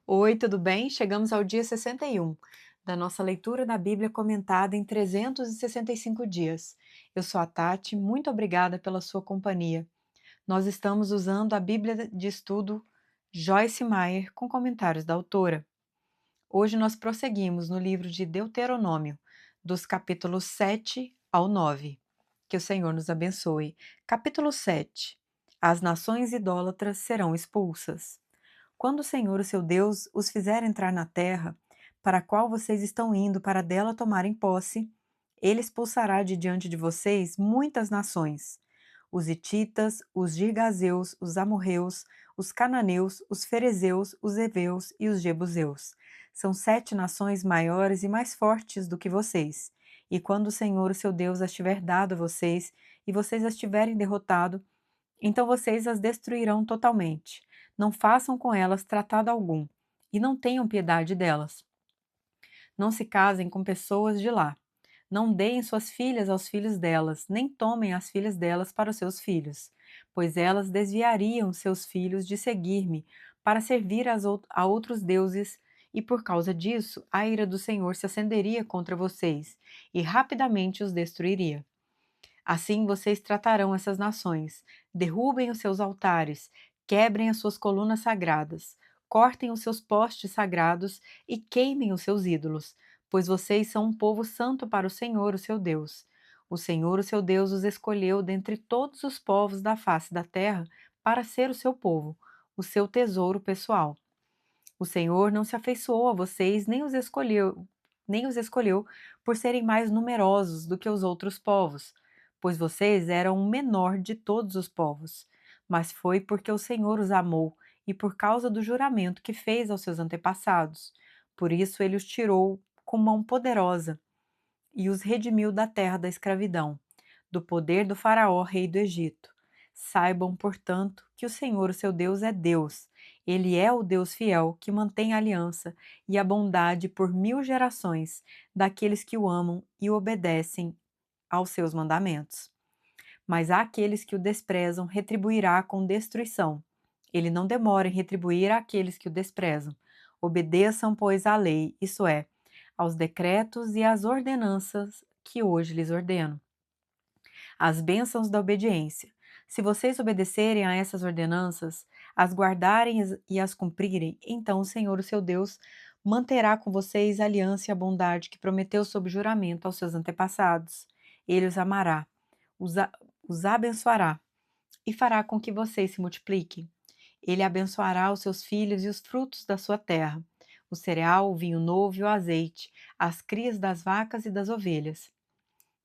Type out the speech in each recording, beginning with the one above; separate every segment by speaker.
Speaker 1: Oi, tudo bem? Chegamos ao dia 61 da nossa leitura da Bíblia comentada em 365 dias. Eu sou a Tati, muito obrigada pela sua companhia. Nós estamos usando a Bíblia de Estudo Joyce Meyer com comentários da autora. Hoje nós prosseguimos no livro de Deuteronômio, dos capítulos 7 ao 9. Que o Senhor nos abençoe. Capítulo 7. As nações idólatras serão expulsas. Quando o Senhor, o seu Deus, os fizer entrar na terra, para a qual vocês estão indo para dela tomarem posse, ele expulsará de diante de vocês muitas nações: os hititas, os girgazeus, os amorreus, os cananeus, os ferezeus, os heveus e os jebuseus. São 7 nações maiores e mais fortes do que vocês. E quando o Senhor, o seu Deus, as tiver dado a vocês, e vocês as tiverem derrotado, então vocês as destruirão totalmente. Não façam com elas tratado algum, e não tenham piedade delas. Não se casem com pessoas de lá. Não deem suas filhas aos filhos delas, nem tomem as filhas delas para os seus filhos, pois elas desviariam seus filhos de seguir-me para servir a outros deuses, e por causa disso a ira do Senhor se acenderia contra vocês, e rapidamente os destruiria. Assim vocês tratarão essas nações: derrubem os seus altares, quebrem as suas colunas sagradas, cortem os seus postes sagrados e queimem os seus ídolos, pois vocês são um povo santo para o Senhor, o seu Deus. O Senhor, o seu Deus, os escolheu dentre todos os povos da face da terra para ser o seu povo, o seu tesouro pessoal. O Senhor não se afeiçoou a vocês, nem os escolheu por serem mais numerosos do que os outros povos, pois vocês eram o menor de todos os povos. Mas foi porque o Senhor os amou e por causa do juramento que fez aos seus antepassados. Por isso ele os tirou com mão poderosa e os redimiu da terra da escravidão, do poder do Faraó, rei do Egito. Saibam, portanto, que o Senhor, o seu Deus, é Deus. Ele é o Deus fiel que mantém a aliança e a bondade por 1000 gerações daqueles que o amam e obedecem aos seus mandamentos. Mas àqueles que o desprezam, retribuirá com destruição. Ele não demora em retribuir àqueles que o desprezam. Obedeçam, pois, à lei, isso é, aos decretos e às ordenanças que hoje lhes ordeno. As bênçãos da obediência. Se vocês obedecerem a essas ordenanças, as guardarem e as cumprirem, então o Senhor, o seu Deus, manterá com vocês a aliança e a bondade que prometeu sob juramento aos seus antepassados. Ele os amará, os, a- os abençoará e fará com que vocês se multipliquem. Ele abençoará os seus filhos e os frutos da sua terra, o cereal, o vinho novo e o azeite, as crias das vacas e das ovelhas,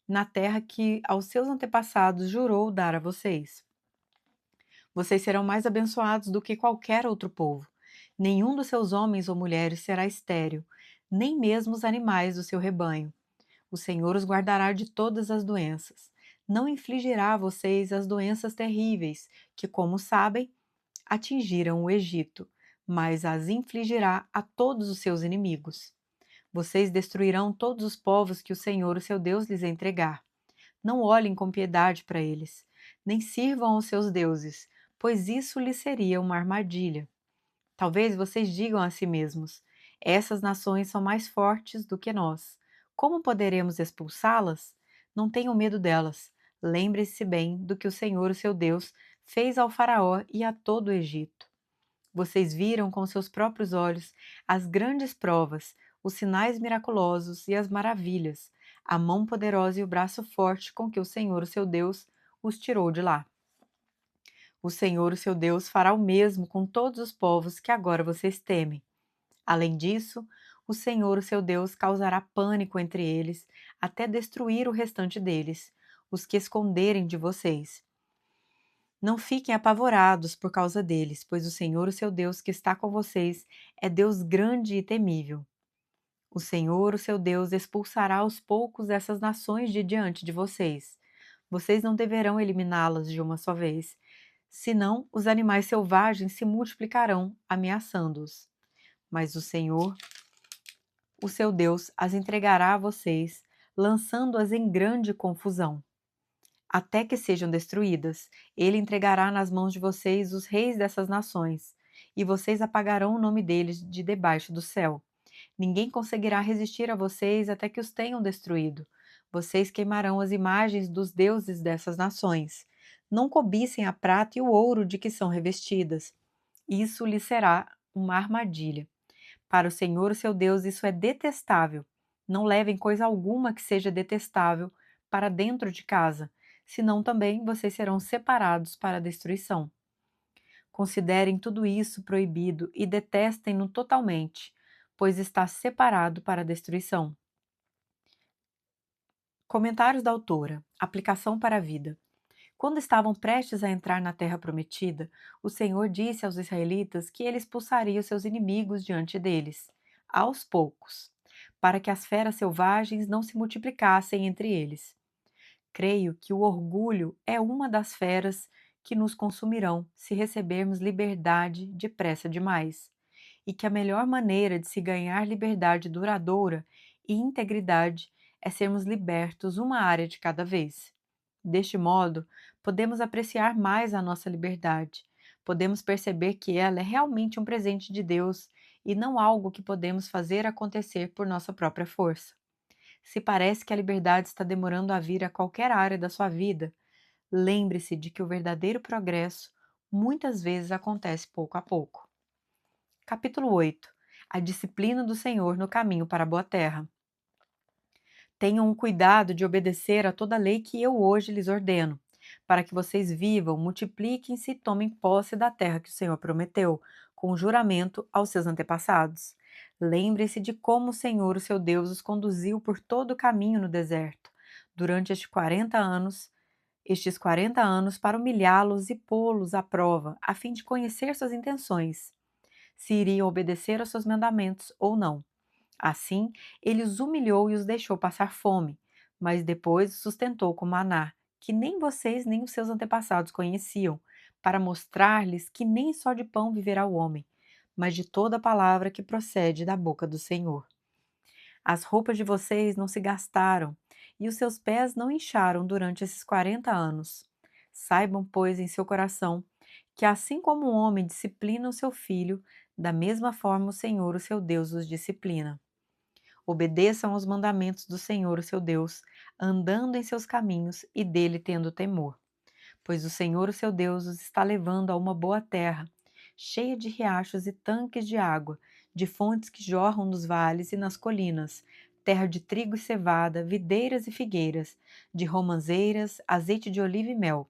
Speaker 1: na terra que aos seus antepassados jurou dar a vocês. Vocês serão mais abençoados do que qualquer outro povo. Nenhum dos seus homens ou mulheres será estéril, nem mesmo os animais do seu rebanho. O Senhor os guardará de todas as doenças. Não infligirá a vocês as doenças terríveis que, como sabem, atingiram o Egito, mas as infligirá a todos os seus inimigos. Vocês destruirão todos os povos que o Senhor, o seu Deus, lhes entregar. Não olhem com piedade para eles, nem sirvam aos seus deuses, pois isso lhes seria uma armadilha. Talvez vocês digam a si mesmos: essas nações são mais fortes do que nós. Como poderemos expulsá-las? Não tenham medo delas. Lembre-se bem do que o Senhor, o seu Deus, fez ao Faraó e a todo o Egito. Vocês viram com seus próprios olhos as grandes provas, os sinais miraculosos e as maravilhas, a mão poderosa e o braço forte com que o Senhor, o seu Deus, os tirou de lá. O Senhor, o seu Deus, fará o mesmo com todos os povos que agora vocês temem. Além disso, o Senhor, o seu Deus, causará pânico entre eles, até destruir o restante deles, os que esconderem de vocês. Não fiquem apavorados por causa deles, pois o Senhor, o seu Deus, que está com vocês, é Deus grande e temível. O Senhor, o seu Deus, expulsará aos poucos essas nações de diante de vocês. Vocês não deverão eliminá-las de uma só vez, senão os animais selvagens se multiplicarão, ameaçando-os. Mas o Senhor, o seu Deus, as entregará a vocês, lançando-as em grande confusão até que sejam destruídas. Ele entregará nas mãos de vocês os reis dessas nações, e vocês apagarão o nome deles de debaixo do céu. Ninguém conseguirá resistir a vocês até que os tenham destruído. Vocês queimarão as imagens dos deuses dessas nações. Não cobicem a prata e o ouro de que são revestidas. Isso lhes será uma armadilha. Para o Senhor, o seu Deus, isso é detestável. Não levem coisa alguma que seja detestável para dentro de casa, senão também vocês serão separados para a destruição. Considerem tudo isso proibido e detestem-no totalmente, pois está separado para a destruição. Comentários da autora. Aplicação para a vida. Quando estavam prestes a entrar na terra prometida, o Senhor disse aos israelitas que ele expulsaria os seus inimigos diante deles, aos poucos, para que as feras selvagens não se multiplicassem entre eles. Creio que o orgulho é uma das feras que nos consumirão se recebermos liberdade depressa demais, e que a melhor maneira de se ganhar liberdade duradoura e integridade é sermos libertos uma área de cada vez. Deste modo, podemos apreciar mais a nossa liberdade, podemos perceber que ela é realmente um presente de Deus e não algo que podemos fazer acontecer por nossa própria força. Se parece que a liberdade está demorando a vir a qualquer área da sua vida, lembre-se de que o verdadeiro progresso muitas vezes acontece pouco a pouco. Capítulo 8. A disciplina do Senhor no caminho para a boa terra. Tenham o cuidado de obedecer a toda a lei que eu hoje lhes ordeno, para que vocês vivam, multipliquem-se e tomem posse da terra que o Senhor prometeu, com juramento aos seus antepassados. Lembre-se de como o Senhor, o seu Deus, os conduziu por todo o caminho no deserto, durante estes 40 anos para humilhá-los e pô-los à prova, a fim de conhecer suas intenções, se iriam obedecer aos seus mandamentos ou não. Assim, ele os humilhou e os deixou passar fome, mas depois os sustentou com maná, que nem vocês nem os seus antepassados conheciam, para mostrar-lhes que nem só de pão viverá o homem, mas de toda palavra que procede da boca do Senhor. As roupas de vocês não se gastaram, e os seus pés não incharam durante esses 40 anos. Saibam, pois, em seu coração, que assim como um homem disciplina o seu filho, da mesma forma o Senhor, o seu Deus, os disciplina. Obedeçam aos mandamentos do Senhor, o seu Deus, andando em seus caminhos e dele tendo temor. Pois o Senhor, o seu Deus, os está levando a uma boa terra, cheia de riachos e tanques de água, de fontes que jorram nos vales e nas colinas, terra de trigo e cevada, videiras e figueiras, de romãzeiras, azeite de oliva e mel,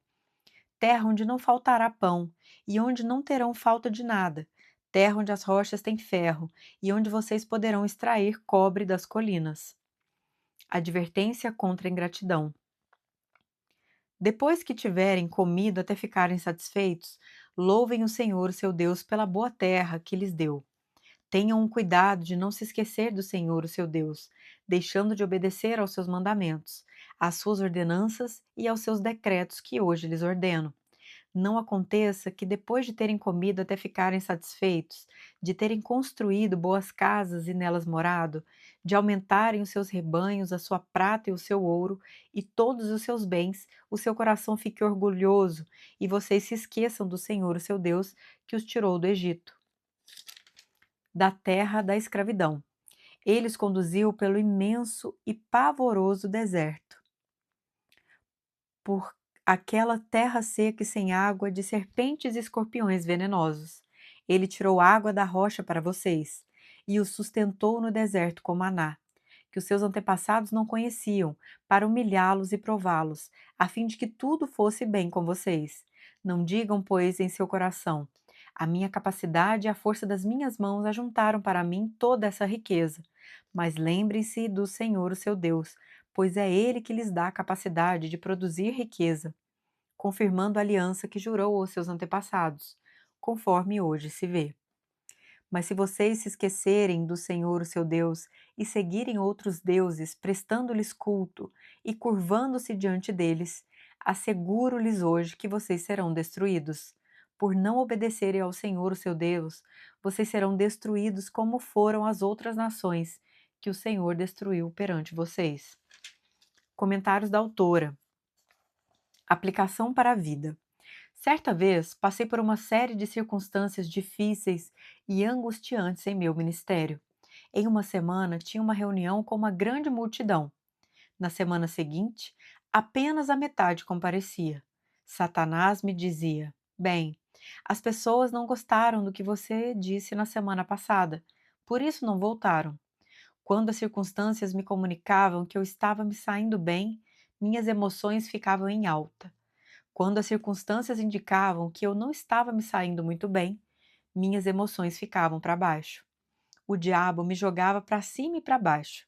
Speaker 1: terra onde não faltará pão e onde não terão falta de nada, terra onde as rochas têm ferro e onde vocês poderão extrair cobre das colinas. Advertência contra a ingratidão. Depois que tiverem comido até ficarem satisfeitos, louvem o Senhor, seu Deus, pela boa terra que lhes deu. Tenham um cuidado de não se esquecer do Senhor, o seu Deus, deixando de obedecer aos seus mandamentos, às suas ordenanças e aos seus decretos que hoje lhes ordeno. Não aconteça que, depois de terem comido até ficarem satisfeitos, de terem construído boas casas e nelas morado, de aumentarem os seus rebanhos, a sua prata e o seu ouro, e todos os seus bens, o seu coração fique orgulhoso, e vocês se esqueçam do Senhor, o seu Deus, que os tirou do Egito, da terra da escravidão. Ele os conduziu pelo imenso e pavoroso deserto, por aquela terra seca e sem água, de serpentes e escorpiões venenosos. Ele tirou água da rocha para vocês e os sustentou no deserto com maná, que os seus antepassados não conheciam, para humilhá-los e prová-los, a fim de que tudo fosse bem com vocês. Não digam, pois, em seu coração: a minha capacidade e a força das minhas mãos ajuntaram para mim toda essa riqueza. Mas lembrem-se do Senhor, o seu Deus, pois é Ele que lhes dá a capacidade de produzir riqueza, confirmando a aliança que jurou aos seus antepassados, conforme hoje se vê. Mas se vocês se esquecerem do Senhor, o seu Deus, e seguirem outros deuses, prestando-lhes culto e curvando-se diante deles, asseguro-lhes hoje que vocês serão destruídos. Por não obedecerem ao Senhor, o seu Deus, vocês serão destruídos como foram as outras nações que o Senhor destruiu perante vocês. Comentários da autora. Aplicação para a vida. Certa vez, passei por uma série de circunstâncias difíceis e angustiantes em meu ministério. Em uma semana, tinha uma reunião com uma grande multidão. Na semana seguinte, apenas a metade comparecia. Satanás me dizia: Bem, as pessoas não gostaram do que você disse na semana passada, por isso não voltaram. Quando as circunstâncias me comunicavam que eu estava me saindo bem, minhas emoções ficavam em alta. Quando as circunstâncias indicavam que eu não estava me saindo muito bem, minhas emoções ficavam para baixo. O diabo me jogava para cima e para baixo.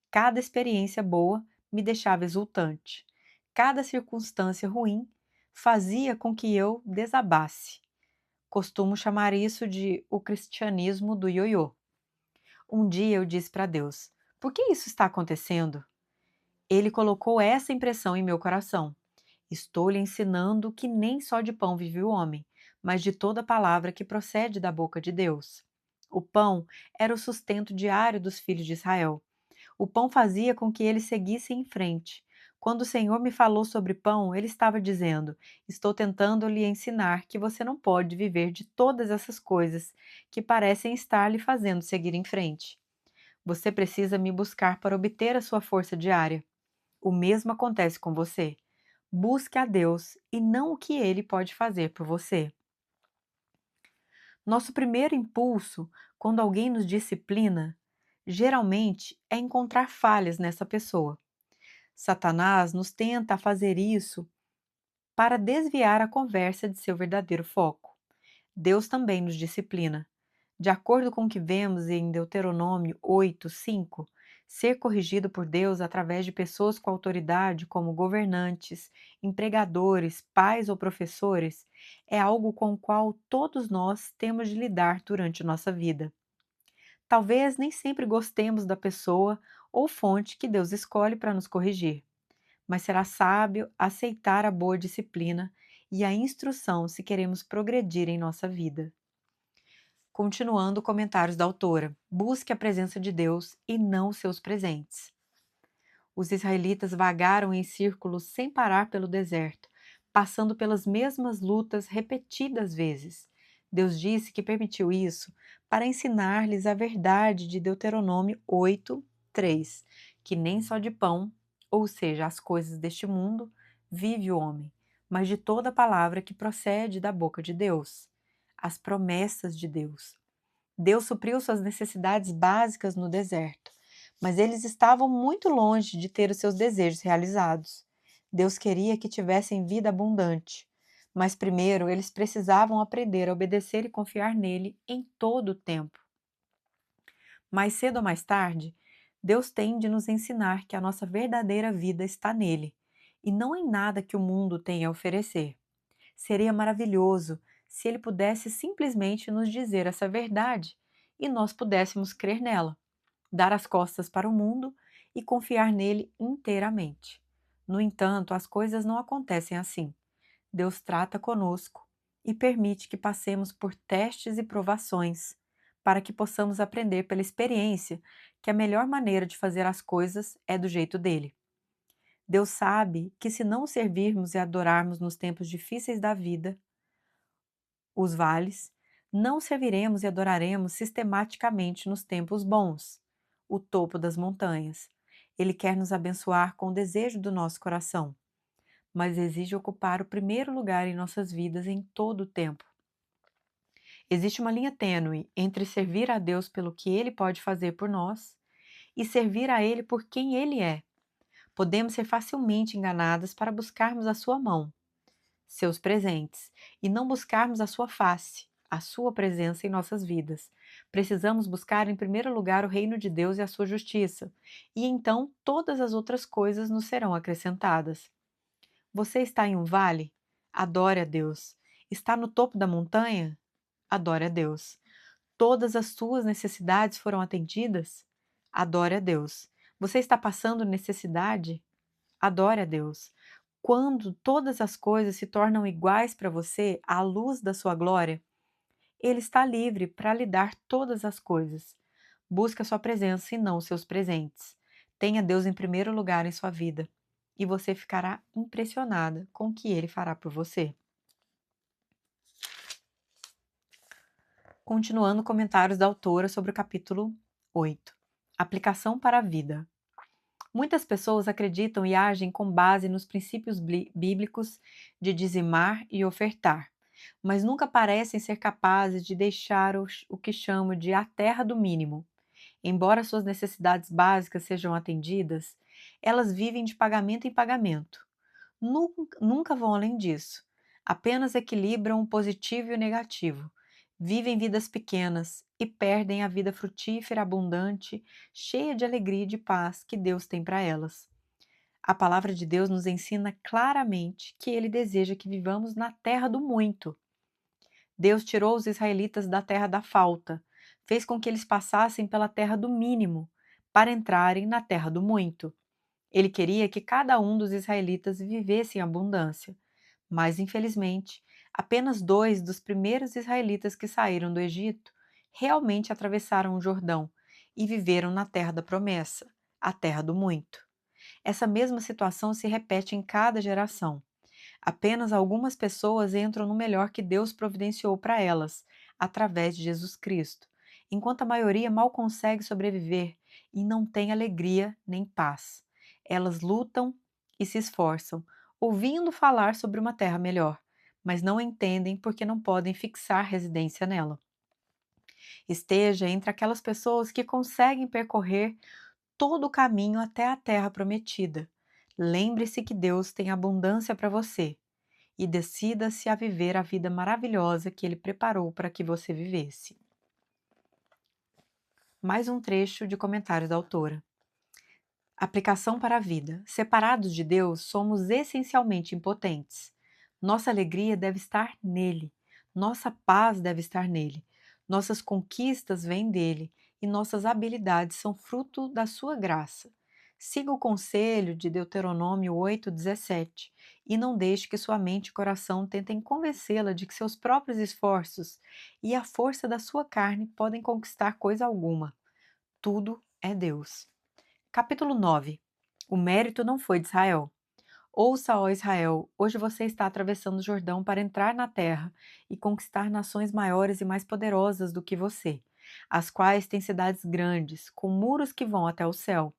Speaker 1: Cada experiência boa me deixava exultante. Cada circunstância ruim fazia com que eu desabasse. Costumo chamar isso de o cristianismo do ioiô. Um dia eu disse para Deus: Por que isso está acontecendo? Ele colocou essa impressão em meu coração. Estou lhe ensinando que nem só de pão vive o homem, mas de toda palavra que procede da boca de Deus. O pão era o sustento diário dos filhos de Israel. O pão fazia com que eles seguissem em frente. Quando o Senhor me falou sobre pão, ele estava dizendo: Estou tentando lhe ensinar que você não pode viver de todas essas coisas que parecem estar lhe fazendo seguir em frente. Você precisa me buscar para obter a sua força diária. O mesmo acontece com você. Busque a Deus e não o que ele pode fazer por você. Nosso primeiro impulso, quando alguém nos disciplina, geralmente é encontrar falhas nessa pessoa. Satanás nos tenta fazer isso para desviar a conversa de seu verdadeiro foco. Deus também nos disciplina. De acordo com o que vemos em Deuteronômio 8:5, ser corrigido por Deus através de pessoas com autoridade, como governantes, empregadores, pais ou professores, é algo com o qual todos nós temos de lidar durante nossa vida. Talvez nem sempre gostemos da pessoa ou fonte que Deus escolhe para nos corrigir, mas será sábio aceitar a boa disciplina e a instrução se queremos progredir em nossa vida. Continuando comentários da autora, busque a presença de Deus e não os seus presentes. Os israelitas vagaram em círculos sem parar pelo deserto, passando pelas mesmas lutas repetidas vezes. Deus disse que permitiu isso para ensinar-lhes a verdade de Deuteronômio 8:3, que nem só de pão, ou seja, as coisas deste mundo, vive o homem, mas de toda palavra que procede da boca de Deus, as promessas de Deus. Deus supriu suas necessidades básicas no deserto, mas eles estavam muito longe de ter os seus desejos realizados. Deus queria que tivessem vida abundante, mas primeiro eles precisavam aprender a obedecer e confiar nele em todo o tempo. Mais cedo ou mais tarde, Deus tem de nos ensinar que a nossa verdadeira vida está nele, e não em nada que o mundo tem a oferecer. Seria maravilhoso se ele pudesse simplesmente nos dizer essa verdade e nós pudéssemos crer nela, dar as costas para o mundo e confiar nele inteiramente. No entanto, as coisas não acontecem assim. Deus trata conosco e permite que passemos por testes e provações, para que possamos aprender pela experiência que a melhor maneira de fazer as coisas é do jeito dele. Deus sabe que se não o servirmos e adorarmos nos tempos difíceis da vida, os vales, não serviremos e adoraremos sistematicamente nos tempos bons, o topo das montanhas. Ele quer nos abençoar com o desejo do nosso coração, mas exige ocupar o primeiro lugar em nossas vidas em todo o tempo. Existe uma linha tênue entre servir a Deus pelo que Ele pode fazer por nós e servir a Ele por quem Ele é. Podemos ser facilmente enganadas para buscarmos a sua mão, seus presentes, e não buscarmos a sua face, a sua presença em nossas vidas. Precisamos buscar em primeiro lugar o reino de Deus e a sua justiça, e então todas as outras coisas nos serão acrescentadas. Você está em um vale? Adore a Deus. Está no topo da montanha? Adore a Deus. Todas as suas necessidades foram atendidas? Adore a Deus. Você está passando necessidade? Adore a Deus. Quando todas as coisas se tornam iguais para você à luz da sua glória, Ele está livre para lhe dar todas as coisas. Busque a sua presença e não os seus presentes. Tenha Deus em primeiro lugar em sua vida e você ficará impressionada com o que Ele fará por você. Continuando comentários da autora sobre o capítulo 8. Aplicação para a vida. Muitas pessoas acreditam e agem com base nos princípios bíblicos de dizimar e ofertar, mas nunca parecem ser capazes de deixar o que chamo de a terra do mínimo. Embora suas necessidades básicas sejam atendidas, elas vivem de pagamento em pagamento. Nunca vão além disso. Apenas equilibram o positivo e o negativo. Vivem vidas pequenas e perdem a vida frutífera, abundante, cheia de alegria e de paz que Deus tem para elas. A palavra de Deus nos ensina claramente que Ele deseja que vivamos na terra do muito. Deus tirou os israelitas da terra da falta, fez com que eles passassem pela terra do mínimo, para entrarem na terra do muito. Ele queria que cada um dos israelitas vivesse em abundância, mas infelizmente, apenas 2 dos primeiros israelitas que saíram do Egito realmente atravessaram o Jordão e viveram na terra da promessa, a terra do muito. Essa mesma situação se repete em cada geração. Apenas algumas pessoas entram no melhor que Deus providenciou para elas, através de Jesus Cristo, enquanto a maioria mal consegue sobreviver e não tem alegria nem paz. Elas lutam e se esforçam, ouvindo falar sobre uma terra melhor, mas não entendem porque não podem fixar residência nela. Esteja entre aquelas pessoas que conseguem percorrer todo o caminho até a terra prometida. Lembre-se que Deus tem abundância para você e decida-se a viver a vida maravilhosa que Ele preparou para que você vivesse. Mais um trecho de comentário da autora. Aplicação para a vida. Separados de Deus, somos essencialmente impotentes. Nossa alegria deve estar nele. Nossa paz deve estar nele. Nossas conquistas vêm dele e nossas habilidades são fruto da sua graça. Siga o conselho de Deuteronômio 8:17 e não deixe que sua mente e coração tentem convencê-la de que seus próprios esforços e a força da sua carne podem conquistar coisa alguma. Tudo é Deus. Capítulo 9. O mérito não foi de Israel. Ouça, ó Israel, hoje você está atravessando o Jordão para entrar na terra e conquistar nações maiores e mais poderosas do que você, as quais têm cidades grandes, com muros que vão até o céu.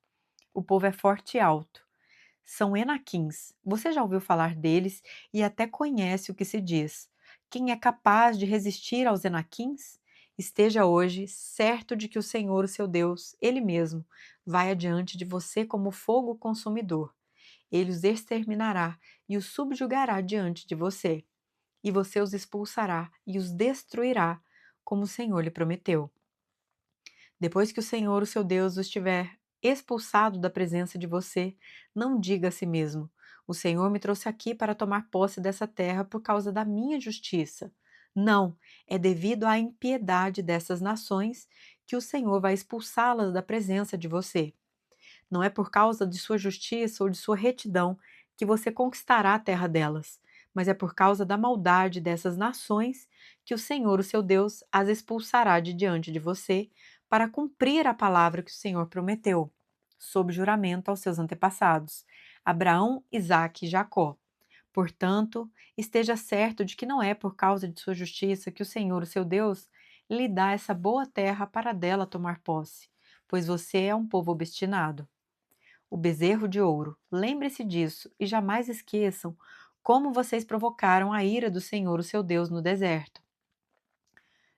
Speaker 1: O povo é forte e alto. São Enaquins. Você já ouviu falar deles e até conhece o que se diz. Quem é capaz de resistir aos Enaquins? Esteja hoje certo de que o Senhor, o seu Deus, Ele mesmo, vai adiante de você como fogo consumidor. Ele os exterminará e os subjugará diante de você. E você os expulsará e os destruirá, como o Senhor lhe prometeu. Depois que o Senhor, o seu Deus, os tiver expulsado da presença de você, não diga a si mesmo: o Senhor me trouxe aqui para tomar posse dessa terra por causa da minha justiça. Não, é devido à impiedade dessas nações que o Senhor vai expulsá-las da presença de você. Não é por causa de sua justiça ou de sua retidão que você conquistará a terra delas, mas é por causa da maldade dessas nações que o Senhor, o seu Deus, as expulsará de diante de você, para cumprir a palavra que o Senhor prometeu, sob juramento aos seus antepassados, Abraão, Isaque e Jacó. Portanto, esteja certo de que não é por causa de sua justiça que o Senhor, o seu Deus, lhe dá essa boa terra para dela tomar posse, pois você é um povo obstinado. O bezerro de ouro. Lembre-se disso e jamais esqueçam como vocês provocaram a ira do Senhor, o seu Deus, no deserto.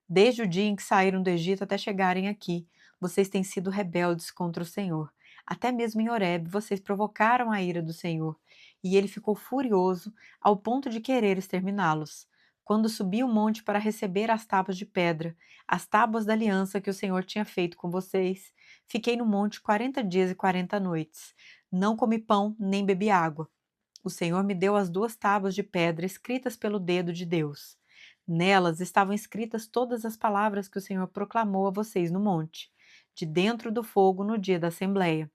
Speaker 1: Desde o dia em que saíram do Egito até chegarem aqui, vocês têm sido rebeldes contra o Senhor. Até mesmo em Horebe, vocês provocaram a ira do Senhor, e ele ficou furioso ao ponto de querer exterminá-los. Quando subi o monte para receber as tábuas de pedra, as tábuas da aliança que o Senhor tinha feito com vocês, fiquei no monte 40 dias e 40 noites. Não comi pão, nem bebi água. O Senhor me deu as 2 tábuas de pedra escritas pelo dedo de Deus. Nelas estavam escritas todas as palavras que o Senhor proclamou a vocês no monte, de dentro do fogo no dia da Assembleia.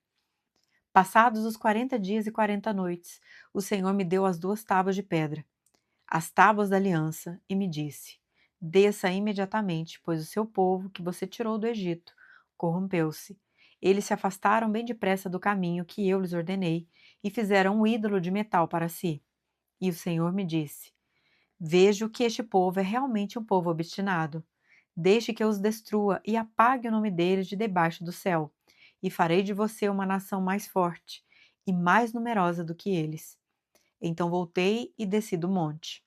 Speaker 1: Passados os 40 dias e 40 noites, o Senhor me deu as 2 tábuas de pedra, as tábuas da aliança, e me disse: desça imediatamente, pois o seu povo, que você tirou do Egito, corrompeu-se. Eles se afastaram bem depressa do caminho que eu lhes ordenei e fizeram um ídolo de metal para si. E o Senhor me disse: vejo que este povo é realmente um povo obstinado. Deixe que eu os destrua e apague o nome deles de debaixo do céu, e farei de você uma nação mais forte e mais numerosa do que eles. Então voltei e desci do monte,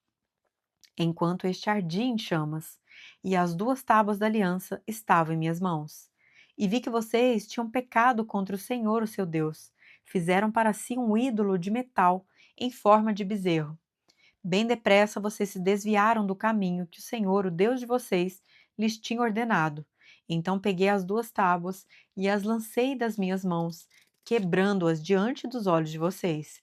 Speaker 1: enquanto este ardia em chamas, e as 2 tábuas da aliança estavam em minhas mãos. E vi que vocês tinham pecado contra o Senhor, o seu Deus. Fizeram para si um ídolo de metal em forma de bezerro. Bem depressa vocês se desviaram do caminho que o Senhor, o Deus de vocês, lhes tinha ordenado. Então peguei as 2 tábuas e as lancei das minhas mãos, quebrando-as diante dos olhos de vocês.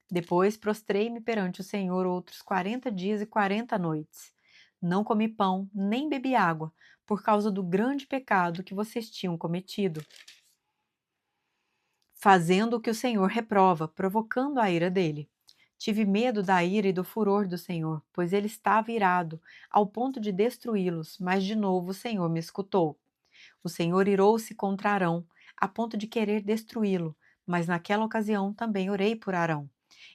Speaker 1: Depois prostrei-me perante o Senhor outros 40 dias e 40 noites. Não comi pão, nem bebi água, por causa do grande pecado que vocês tinham cometido, fazendo o que o Senhor reprova, provocando a ira dele. Tive medo da ira e do furor do Senhor, pois ele estava irado, ao ponto de destruí-los, mas de novo o Senhor me escutou. O Senhor irou-se contra Arão, a ponto de querer destruí-lo, mas naquela ocasião também orei por Arão.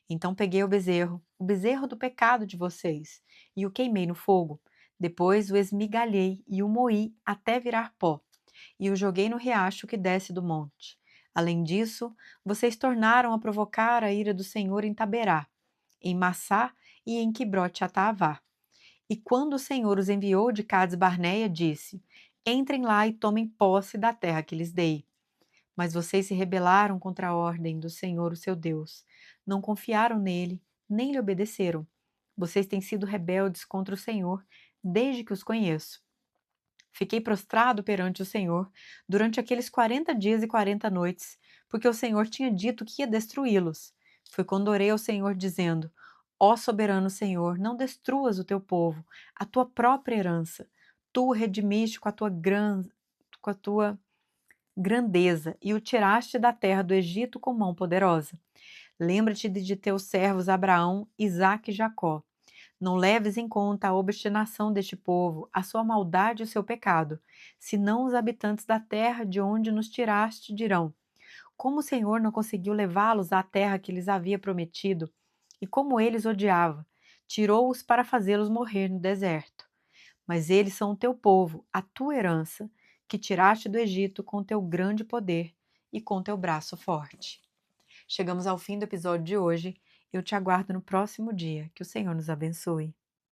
Speaker 1: Então peguei o bezerro do pecado de vocês, e o queimei no fogo. Depois o esmigalhei e o moí até virar pó, e o joguei no riacho que desce do monte. Além disso, vocês tornaram a provocar a ira do Senhor em Taberá, em Massá e em Quibrote-Ataavá. E quando o Senhor os enviou de Cades-Barneia, disse: Entrem lá e tomem posse da terra que lhes dei. Mas vocês se rebelaram contra a ordem do Senhor, o seu Deus. Não confiaram nele, nem lhe obedeceram. Vocês têm sido rebeldes contra o Senhor desde que os conheço. Fiquei prostrado perante o Senhor durante aqueles 40 dias e 40 noites, porque o Senhor tinha dito que ia destruí-los. Foi quando orei ao Senhor, dizendo: Ó soberano Senhor, não destruas o teu povo, a tua própria herança. Tu o redimiste com a tua grandeza e o tiraste da terra do Egito com mão poderosa. Lembra-te de teus servos Abraão, Isaque e Jacó. Não leves em conta a obstinação deste povo, a sua maldade e o seu pecado. Senão os habitantes da terra de onde nos tiraste dirão: Como o Senhor não conseguiu levá-los à terra que lhes havia prometido, e como ele os odiava, tirou-os para fazê-los morrer no deserto. Mas eles são o teu povo, a tua herança, que tiraste do Egito com teu grande poder e com teu braço forte. Chegamos ao fim do episódio de hoje. Eu te aguardo no próximo dia. Que o Senhor nos abençoe.